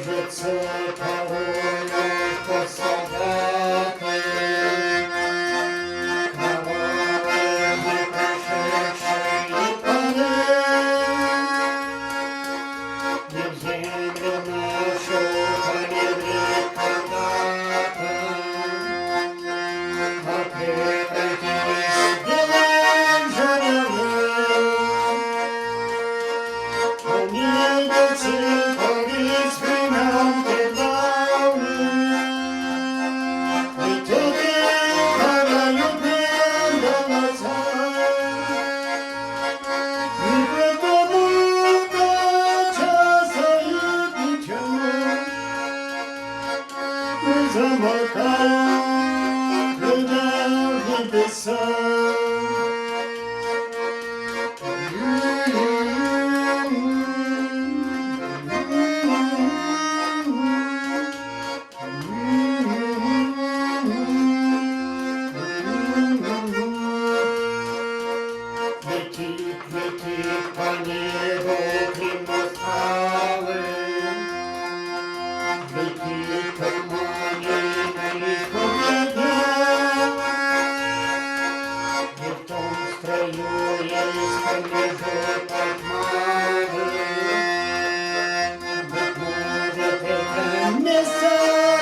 кажется, порою под солдаты, кровавые непрошедшие поля, не в землю нашу полегли когда-то, а превратились в белые журавли. Они летели Борис времен недавних, и теперь горают мне голоса. И потому часают ничего, мы замолкаем, глядя в небеса. Летит по небу кремосталы, летит в тумане на исходе дня. И в том строю есть промежуток тьмы. Быть может, это место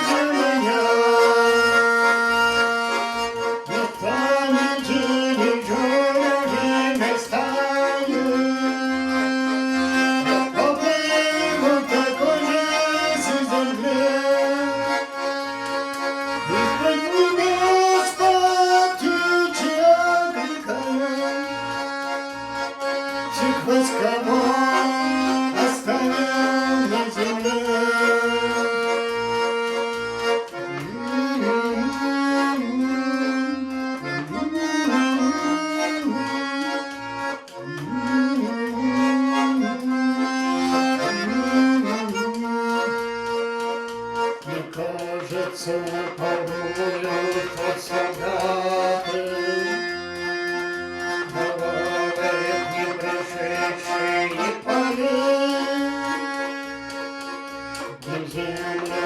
для меня. И в памяти дежурных местами я поплыву в такой же земле. Из-под небес под птичьи окликая, всех восковых оставил на земле. Мне кажется, порою под солдаты, кровавые непрошедшие поля, где земля